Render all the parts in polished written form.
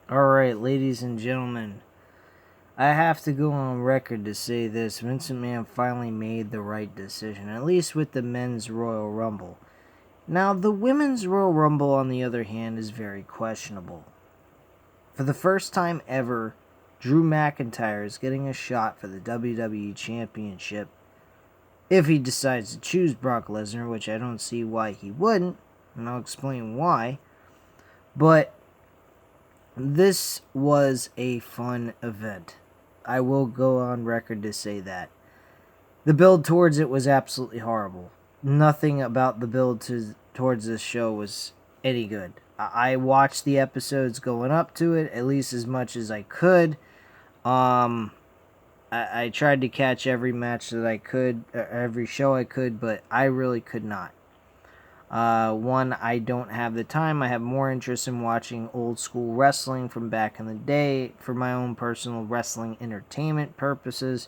Alright, ladies and gentlemen, I have to go on record to say this. Vince McMahon finally made the right decision, at least with the men's Royal Rumble. Now, the women's Royal Rumble, on the other hand, is very questionable. For the first time ever, Drew McIntyre is getting a shot for the WWE Championship if he decides to choose Brock Lesnar, which I don't see why he wouldn't, and I'll explain why. But this was a fun event. I will go on record to say that. The build towards it was absolutely horrible. Nothing about the build towards this show was any good. I watched the episodes going up to it, at least as much as I could. I tried to catch every match that I could, every show I could, but I really could not. One, I don't have the time. I have more interest in watching old school wrestling from back in the day for my own personal wrestling entertainment purposes.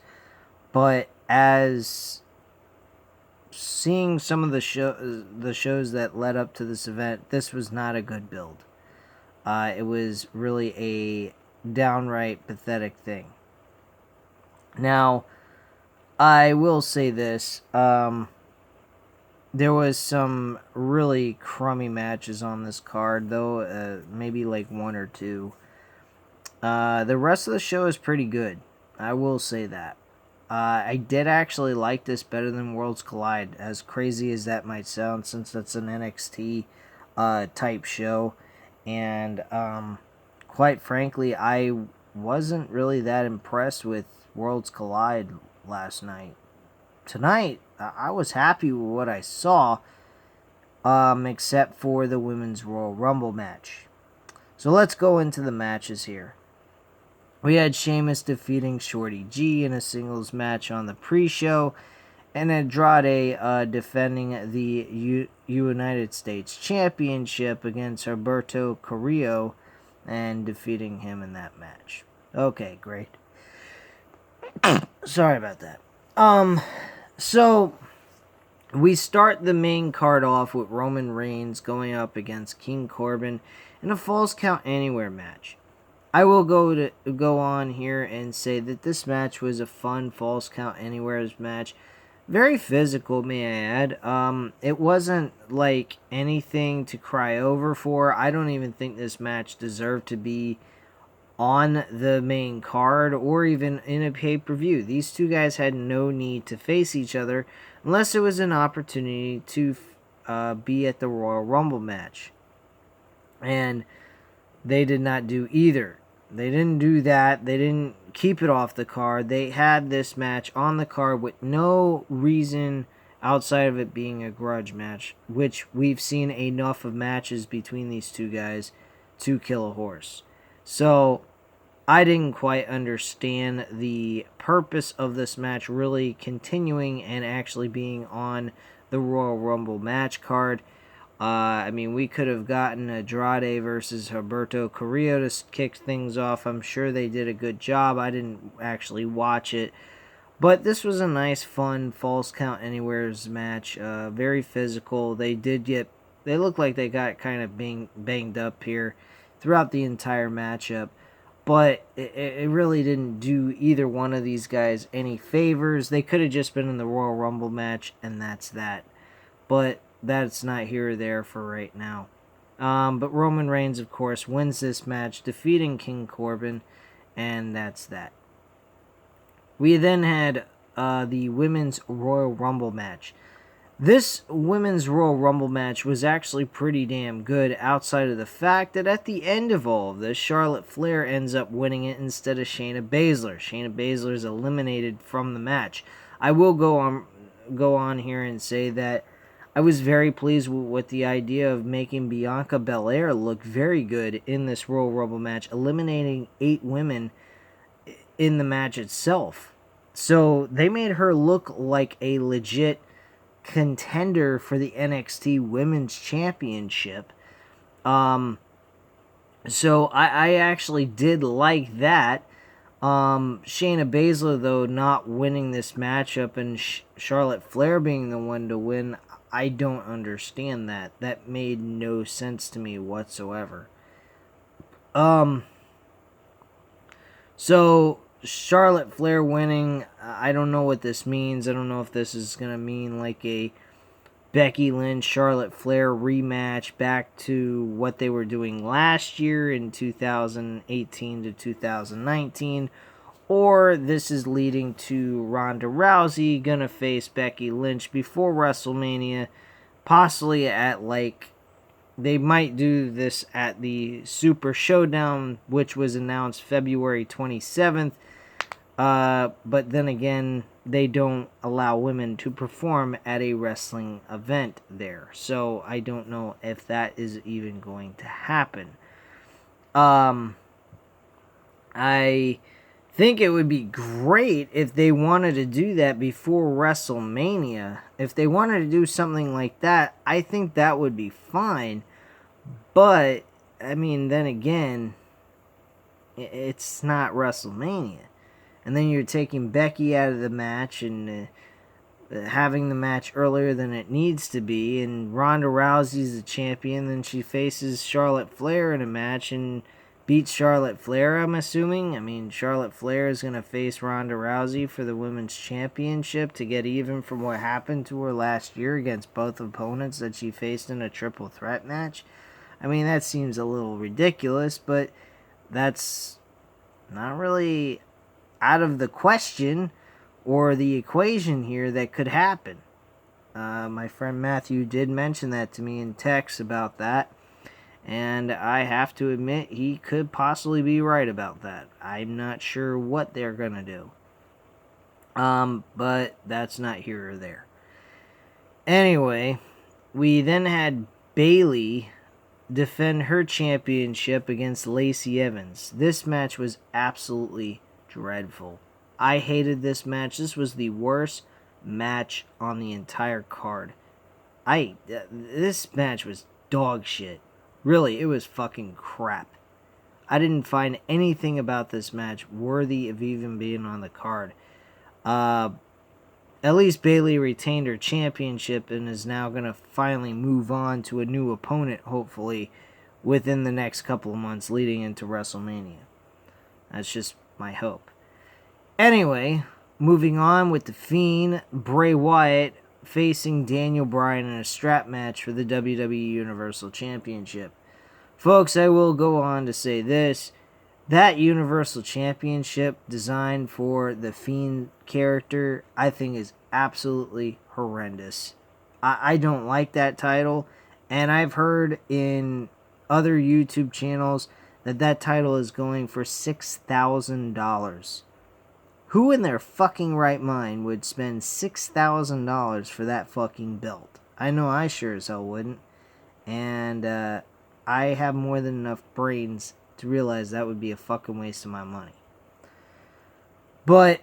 But as seeing some of the shows that led up to this event, this was not a good build. It was really a downright pathetic thing. Now, I will say this. There was some really crummy matches on this card, though, maybe like one or two. The rest of the show is pretty good. I will say that. I did actually like this better than Worlds Collide, as crazy as that might sound, since that's an NXT type show. And quite frankly, I wasn't really that impressed with Worlds Collide last night. Tonight, I was happy with what I saw, except for the Women's Royal Rumble match. So let's go into the matches here. We had Sheamus defeating Shorty G in a singles match on the pre-show, and Andrade defending the United States Championship against Alberto Carrillo and defeating him in that match. Okay, great. Sorry about that. So we start the main card off with Roman Reigns going up against King Corbin in a Falls Count Anywhere match. I will go on here and say that this match was a fun Falls Count Anywhere match. Very physical, may I add. It wasn't like anything to cry over for. I don't even think this match deserved to be on the main card or even in a pay-per-view. These two guys had no need to face each other unless it was an opportunity to be at the Royal Rumble match. And they did not do either. They didn't do that. They didn't keep it off the card. They had this match on the card with no reason outside of it being a grudge match, which we've seen enough of matches between these two guys to kill a horse. So I didn't quite understand the purpose of this match really continuing and actually being on the Royal Rumble match card. We could have gotten Andrade versus Alberto Carrillo to kick things off. I'm sure they did a good job. I didn't actually watch it. But this was a nice, fun, Falls Count Anywhere's match. Very physical. They looked like they got kind of banged up here throughout the entire matchup. But it really didn't do either one of these guys any favors. They could have just been in the Royal Rumble match, and that's that. But that's not here or there for right now. But Roman Reigns, of course, wins this match, defeating King Corbin, and that's that. We then had the Women's Royal Rumble match. This Women's Royal Rumble match was actually pretty damn good outside of the fact that at the end of all of this, Charlotte Flair ends up winning it instead of Shayna Baszler. Shayna Baszler is eliminated from the match. I will go on here and say that I was very pleased with the idea of making Bianca Belair look very good in this Royal Rumble match, eliminating 8 women in the match itself. So they made her look like a legit contender for the NXT Women's Championship. So I actually did like that. Shayna Baszler, though, not winning this matchup and Charlotte Flair being the one to win, I don't understand that. That made no sense to me whatsoever. So, Charlotte Flair winning, I don't know what this means. I don't know if this is going to mean like a Becky Lynch, Charlotte Flair rematch back to what they were doing last year in 2018 to 2019. Or this is leading to Ronda Rousey going to face Becky Lynch before WrestleMania. Possibly at like, they might do this at the Super Showdown, which was announced February 27th. But then again, they don't allow women to perform at a wrestling event there. So I don't know if that is even going to happen. I think it would be great if they wanted to do that before WrestleMania. If they wanted to do something like that, I think that would be fine. But, I mean, then again, it's not WrestleMania. And then you're taking Becky out of the match and having the match earlier than it needs to be. And Ronda Rousey's the champion. Then she faces Charlotte Flair in a match and beats Charlotte Flair, I'm assuming. I mean, Charlotte Flair is going to face Ronda Rousey for the Women's Championship to get even from what happened to her last year against both opponents that she faced in a triple threat match. I mean, that seems a little ridiculous, but that's not really out of the question or the equation here that could happen. My friend Matthew did mention that to me in text about that, and I have to admit he could possibly be right about that. I'm not sure what they're going to do. But that's not here or there. Anyway, we then had Bayley defend her championship against Lacey Evans. This match was absolutely dreadful. I hated this match. This was the worst match on the entire card. This match was dog shit. Really, it was fucking crap. I didn't find anything about this match worthy of even being on the card. At least Bayley retained her championship and is now going to finally move on to a new opponent, hopefully, within the next couple of months leading into WrestleMania. That's just my hope. Anyway, moving on with The Fiend, Bray Wyatt facing Daniel Bryan in a strap match for the WWE Universal Championship. Folks, I will go on to say this. That Universal Championship designed for the Fiend character, I think, is absolutely horrendous. I don't like that title, and I've heard in other YouTube channels that title is going for $6,000. Who in their fucking right mind would spend $6,000 for that fucking belt? I know I sure as hell wouldn't. And I have more than enough brains to realize that would be a fucking waste of my money. But,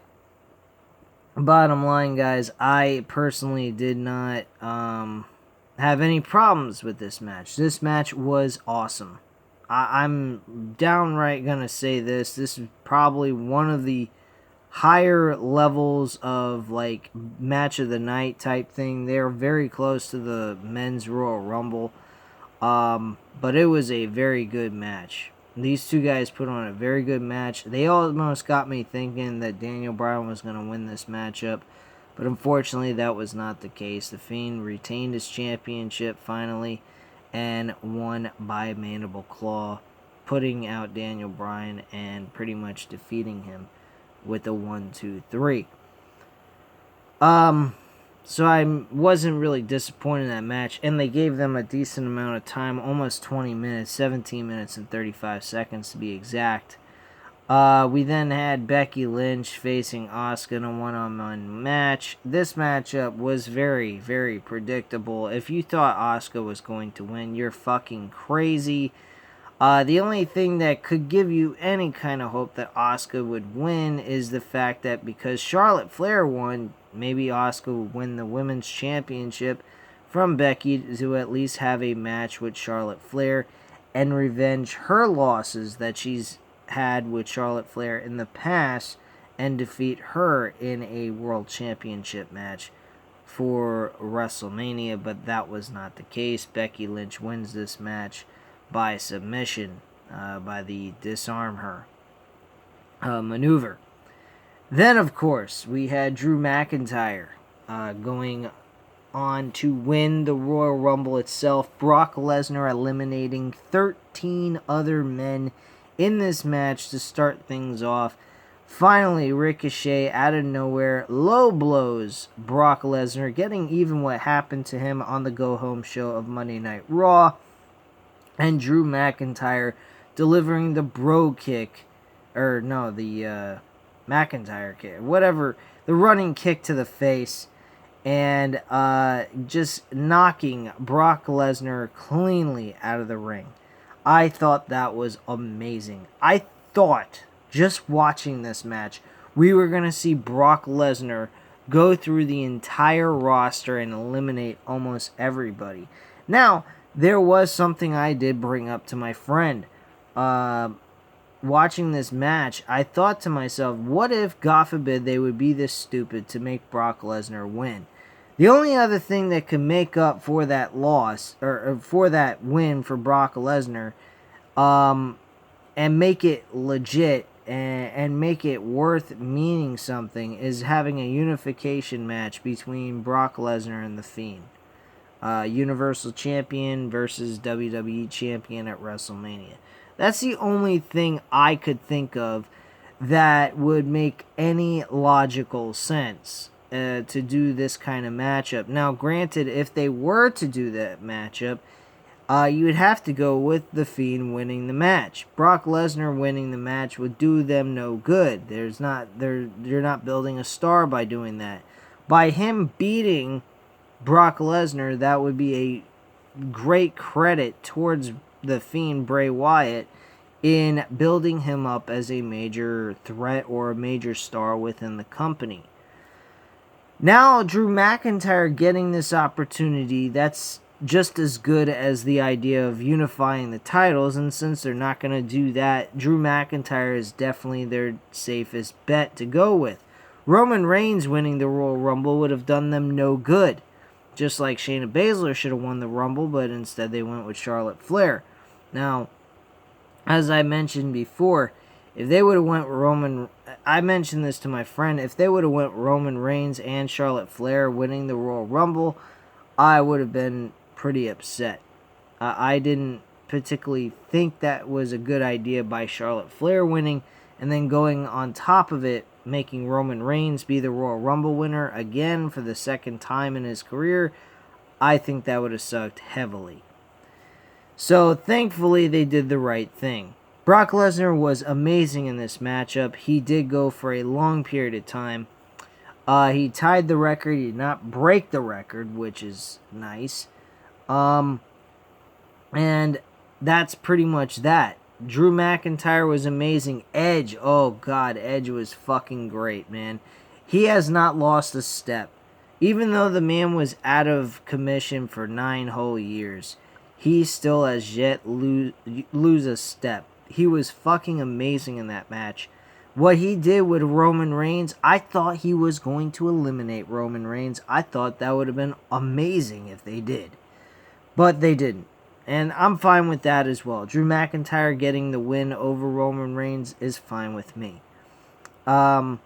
bottom line, guys, I personally did not have any problems with this match. This match was awesome. I'm downright gonna say this. This is probably one of the higher levels of like match of the night type thing. They're very close to the men's Royal Rumble. But it was a very good match. These two guys put on a very good match. They almost got me thinking that Daniel Bryan was going to win this matchup, but unfortunately that was not the case. The Fiend retained his championship finally and won by Mandible Claw, putting out Daniel Bryan and pretty much defeating him with a 1-2-3. So I wasn't really disappointed in that match, and they gave them a decent amount of time, almost 20 minutes, 17 minutes and 35 seconds to be exact. We then had Becky Lynch facing Asuka in a one-on-one match. This matchup was very, very predictable. If you thought Asuka was going to win, you're fucking crazy. The only thing that could give you any kind of hope that Asuka would win is the fact that because Charlotte Flair won, maybe Asuka would win the Women's Championship from Becky to at least have a match with Charlotte Flair and revenge her losses that she's had with Charlotte Flair in the past and defeat her in a World Championship match for WrestleMania, but that was not the case. Becky Lynch wins this match by submission, by the Disarm Her. maneuver. Then, of course, we had Drew McIntyre going on to win the Royal Rumble itself. Brock Lesnar eliminating 13 other men in this match to start things off. Finally, Ricochet out of nowhere low blows Brock Lesnar, getting even what happened to him on the go-home show of Monday Night Raw. And Drew McIntyre delivering the bro kick, or no, the McIntyre kick, whatever, the running kick to the face, and just knocking Brock Lesnar cleanly out of the ring. I thought that was amazing. I thought, just watching this match, we were going to see Brock Lesnar go through the entire roster and eliminate almost everybody. Now, there was something I did bring up to my friend. Watching this match, I thought to myself, what if, God forbid, they would be this stupid to make Brock Lesnar win? The only other thing that could make up for that loss, or for that win for Brock Lesnar, and make it legit, and make it worth meaning something, is having a unification match between Brock Lesnar and The Fiend. Universal Champion versus WWE Champion at WrestleMania. That's the only thing I could think of that would make any logical sense to do this kind of matchup. Now, granted, if they were to do that matchup, you would have to go with The Fiend winning the match. Brock Lesnar winning the match would do them no good. You're not building a star by doing that. By him beating Brock Lesnar, that would be a great credit towards The Fiend, Bray Wyatt, in building him up as a major threat or a major star within the company. Now, Drew McIntyre getting this opportunity, that's just as good as the idea of unifying the titles, and since they're not going to do that, Drew McIntyre is definitely their safest bet to go with. Roman Reigns winning the Royal Rumble would have done them no good. Just like Shayna Baszler should have won the Rumble, but instead they went with Charlotte Flair. Now, as I mentioned before, if they would have went I mentioned this to my friend, if they would have went Roman Reigns and Charlotte Flair winning the Royal Rumble, I would have been pretty upset. I didn't particularly think that was a good idea by Charlotte Flair winning, and then going on top of it, making Roman Reigns be the Royal Rumble winner again for the second time in his career. I think that would have sucked heavily. So, thankfully, they did the right thing. Brock Lesnar was amazing in this matchup. He did go for a long period of time. He tied the record. He did not break the record, which is nice. And that's pretty much that. Drew McIntyre was amazing. Edge, oh god, Edge was fucking great, man. He has not lost a step. Even though the man was out of commission for 9 whole years, he still has yet lose a step. He was fucking amazing in that match. What he did with Roman Reigns, I thought he was going to eliminate Roman Reigns. I thought that would have been amazing if they did. But they didn't. And I'm fine with that as well. Drew McIntyre getting the win over Roman Reigns is fine with me. What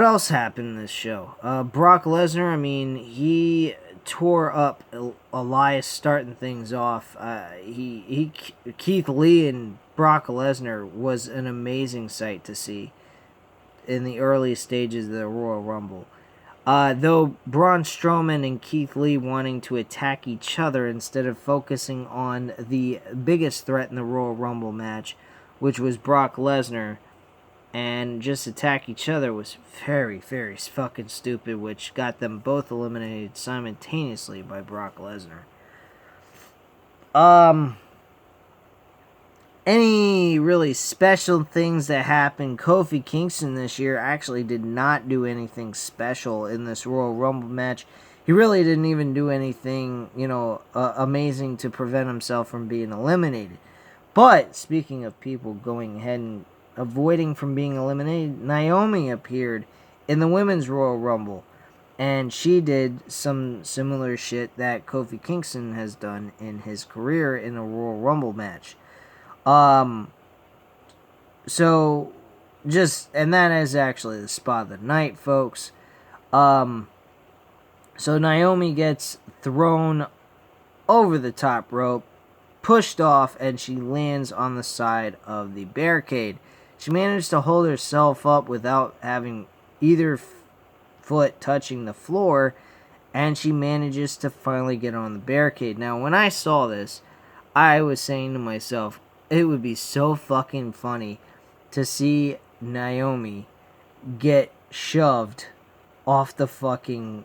else happened in this show? Brock Lesnar, I mean, he tore up Elias starting things off. Keith Lee and Brock Lesnar was an amazing sight to see in the early stages of the Royal Rumble. Though Braun Strowman and Keith Lee wanting to attack each other instead of focusing on the biggest threat in the Royal Rumble match, which was Brock Lesnar, and just attack each other was very, very fucking stupid, which got them both eliminated simultaneously by Brock Lesnar. Any really special things that happened? Kofi Kingston this year actually did not do anything special in this Royal Rumble match. He really didn't even do anything, amazing to prevent himself from being eliminated. But, speaking of people going ahead and avoiding from being eliminated, Naomi appeared in the Women's Royal Rumble. And she did some similar shit that Kofi Kingston has done in his career in a Royal Rumble match. So and that is actually the spot of the night, folks. So Naomi gets thrown over the top rope, pushed off, and she lands on the side of the barricade. She managed to hold herself up without having either foot touching the floor, and she manages to finally get on the barricade. Now, when I saw this, I was saying to myself, it would be so fucking funny to see Naomi get shoved off the fucking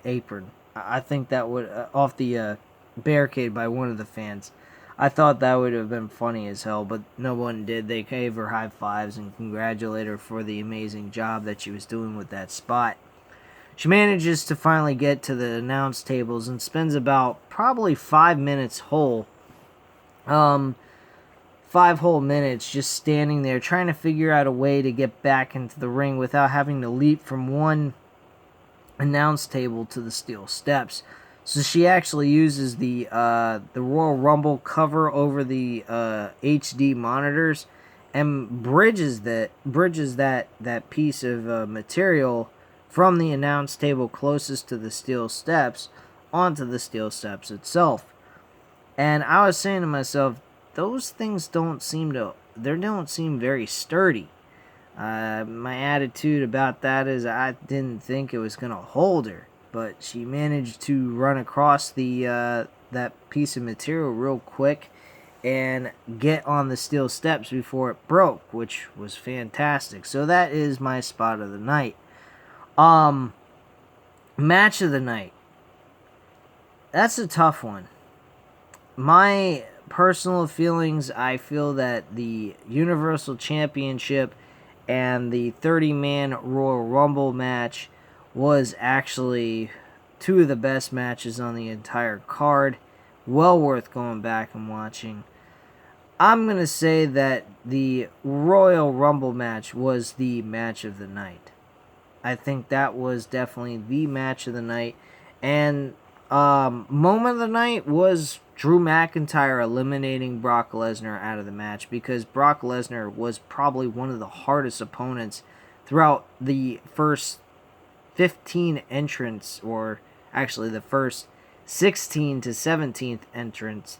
apron. I think that would off the barricade by one of the fans. I thought that would have been funny as hell, but no one did. They gave her high fives and congratulated her for the amazing job that she was doing with that spot. She manages to finally get to the announce tables and spends about probably 5 minutes whole. 5 whole minutes just standing there trying to figure out a way to get back into the ring without having to leap from one announce table to the steel steps. So she actually uses the Royal Rumble cover over the HD monitors and bridges that piece of material from the announce table closest to the steel steps onto the steel steps itself. And I was saying to myself, those things don't seem very sturdy. My attitude about that is I didn't think it was gonna hold her, but she managed to run across the that piece of material real quick and get on the steel steps before it broke, which was fantastic. So that is my spot of the night. Match of the night. That's a tough one. My personal feelings, I feel that the Universal Championship and the 30-man Royal Rumble match was actually two of the best matches on the entire card. Well worth going back and watching. I'm going to say that the Royal Rumble match was the match of the night. I think that was definitely the match of the night. And moment of the night was Drew McIntyre eliminating Brock Lesnar out of the match, because Brock Lesnar was probably one of the hardest opponents throughout the first 15 entrants, or actually the first 16 to 17th entrants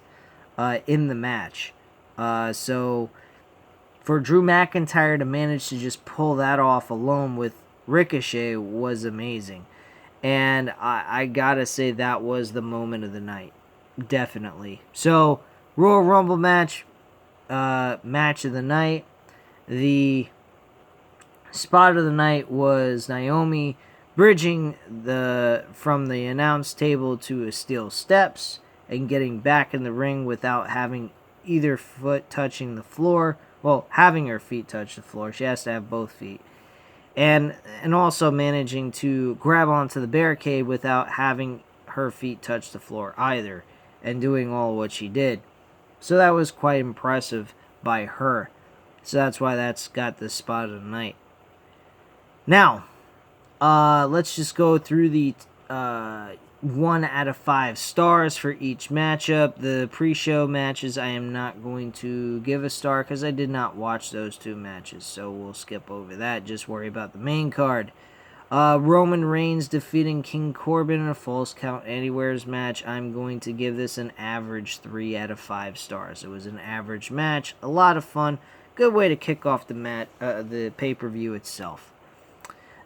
in the match. So for Drew McIntyre to manage to just pull that off alone with Ricochet was amazing. And I gotta say that was the moment of the night. Definitely. So, Royal Rumble match, match of the night. The spot of the night was Naomi bridging from the announce table to a steel steps and getting back in the ring without having either foot touching the floor. Well, having her feet touch the floor. She has to have both feet. And also managing to grab onto the barricade without having her feet touch the floor either, and doing all what she did. So that was quite impressive by her. So that's why that's got the spot of the night. Now, let's just go through the 1 out of 5 stars for each matchup. The pre-show matches I am not going to give a star because I did not watch those 2 matches, so we'll skip over that. Just worry about the main card. Roman Reigns defeating King Corbin in a Falls Count Anywheres match. I'm going to give this an average 3 out of 5 stars. It was an average match, a lot of fun, good way to kick off the pay-per-view itself.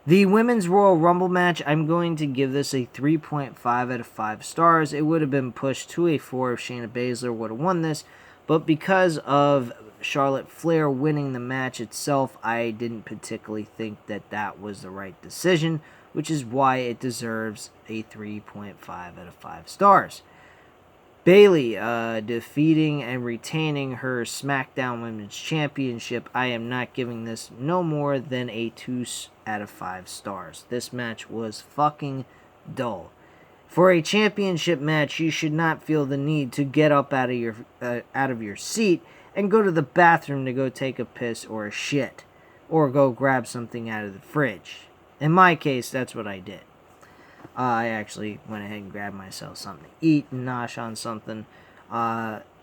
The Women's Royal Rumble match, I'm going to give this a 3.5 out of 5 stars. It would have been pushed to a 4 if Shayna Baszler would have won this, but because of Charlotte Flair winning the match itself, I didn't particularly think that was the right decision, which is why it deserves a 3.5 out of 5 stars. Bayley defeating and retaining her SmackDown Women's Championship. I am not giving this no more than a 2 out of 5 stars. This match was fucking dull. For a championship match, you should not feel the need to get up out of your seat and go to the bathroom to go take a piss or a shit, or go grab something out of the fridge. In my case, that's what I did. I actually went ahead and grabbed myself something to eat and nosh on something.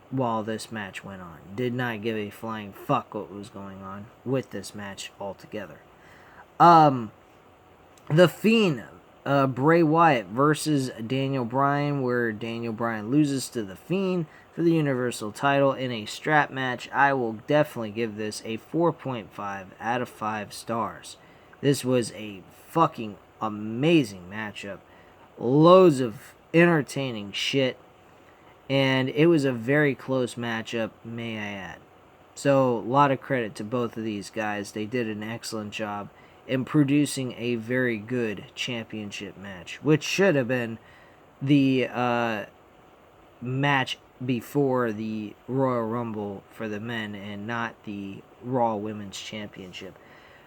while this match went on. Did not give a flying fuck what was going on with this match altogether. The Fiend, Bray Wyatt versus Daniel Bryan, where Daniel Bryan loses to The Fiend for the Universal title in a strap match. I will definitely give this a 4.5 out of 5 stars. This was a fucking amazing matchup. Loads of entertaining shit. And it was a very close matchup, may I add. So, a lot of credit to both of these guys. They did an excellent job in producing a very good championship match, which should have been the match before the Royal Rumble for the men and not the Raw Women's Championship.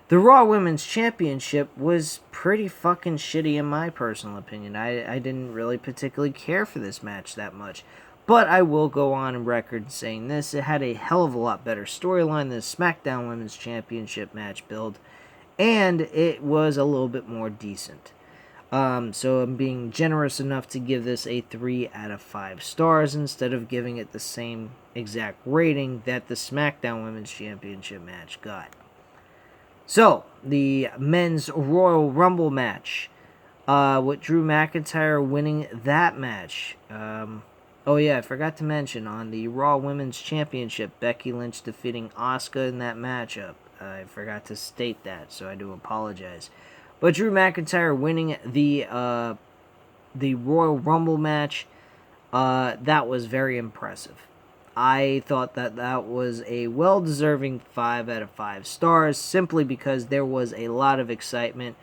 The Raw Women's Championship was pretty fucking shitty in my personal opinion. I didn't really particularly care for this match that much. But I will go on record saying this. It had a hell of a lot better storyline than the SmackDown Women's Championship match build. And it was a little bit more decent. So I'm being generous enough to give this a 3 out of 5 stars instead of giving it the same exact rating that the SmackDown Women's Championship match got. So, the men's Royal Rumble match, with Drew McIntyre winning that match. Oh yeah, I forgot to mention, on the Raw Women's Championship, Becky Lynch defeating Asuka in that matchup. I forgot to state that, so I do apologize. But Drew McIntyre winning the Royal Rumble match, that was very impressive. I thought that was a well-deserving 5 out of 5 stars, simply because there was a lot of excitement.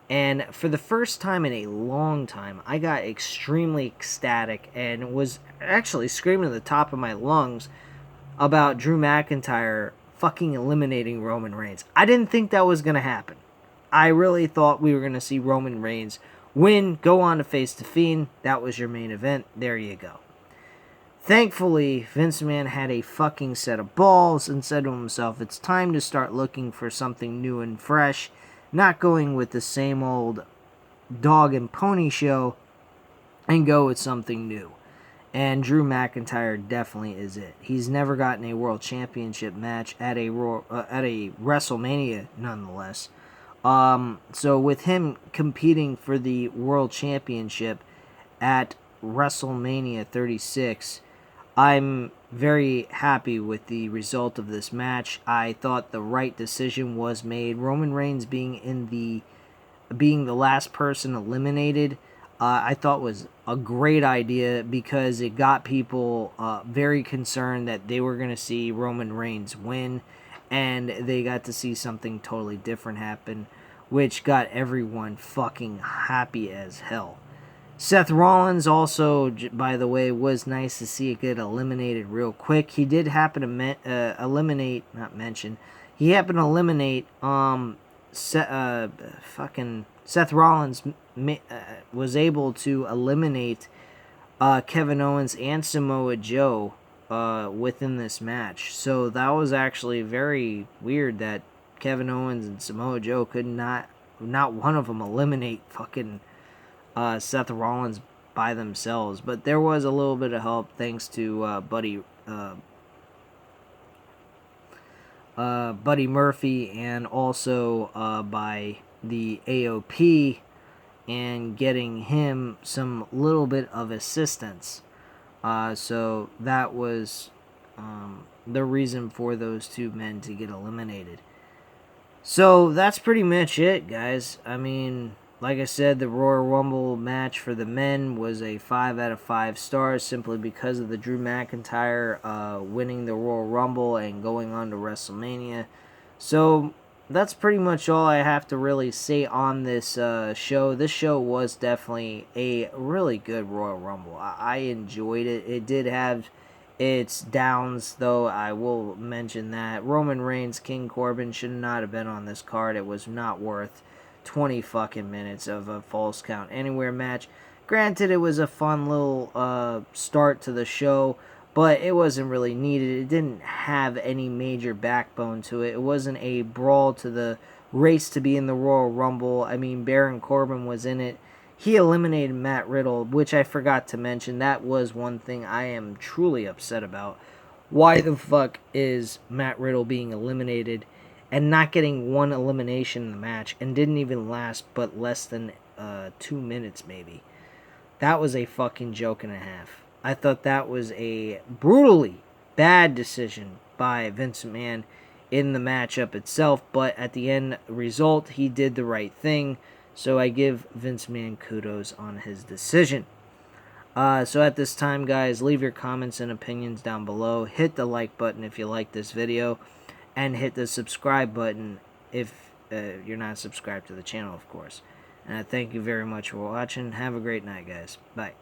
And for the first time in a long time, I got extremely ecstatic and was actually screaming at the top of my lungs about Drew McIntyre fucking eliminating Roman Reigns. I didn't think that was going to happen. I really thought we were going to see Roman Reigns win, go on to face The Fiend. That was your main event. There you go. Thankfully, Vince McMahon had a fucking set of balls and said to himself, it's time to start looking for something new and fresh, not going with the same old dog and pony show, and go with something new. And Drew McIntyre definitely is it. He's never gotten a world championship match at a WrestleMania, nonetheless. So with him competing for the world championship at WrestleMania 36, I'm very happy with the result of this match. I thought the right decision was made. Roman Reigns being the last person eliminated, I thought was a great idea, because it got people very concerned that they were going to see Roman Reigns win, and they got to see something totally different happen, which got everyone fucking happy as hell. Seth Rollins also, by the way, was nice to see it get eliminated real quick. He did happen to eliminate Seth Rollins was able to eliminate Kevin Owens and Samoa Joe within this match. So that was actually very weird that Kevin Owens and Samoa Joe could not one of them eliminate fucking Seth Rollins by themselves. But there was a little bit of help thanks to Buddy Murphy, and also by the AOP, and getting him some little bit of assistance. So that was the reason for those two men to get eliminated. So that's pretty much it, guys. I mean, like I said, the Royal Rumble match for the men was a 5 out of 5 stars, simply because of the Drew McIntyre winning the Royal Rumble and going on to WrestleMania. So that's pretty much all I have to really say on this show. This show was definitely a really good Royal Rumble. I enjoyed it. It did have its downs, though. I will mention that Roman Reigns, King Corbin should not have been on this card. It was not worth 20 fucking minutes of a Falls Count Anywhere match. Granted, it was a fun little start to the show, but it wasn't really needed. It didn't have any major backbone to it. It wasn't a brawl to the race to be in the Royal Rumble. I mean, Baron Corbin was in it. He eliminated Matt Riddle, which I forgot to mention. That was one thing I am truly upset about. Why the fuck is Matt Riddle being eliminated and not getting one elimination in the match and didn't even last but less than 2 minutes maybe? That was a fucking joke and a half. I thought that was a brutally bad decision by Vince McMahon in the matchup itself, but at the end result, he did the right thing. So I give Vince McMahon kudos on his decision. So at this time, guys, leave your comments and opinions down below. Hit the like button if you like this video, and hit the subscribe button if you're not subscribed to the channel, of course. And I thank you very much for watching. Have a great night, guys. Bye.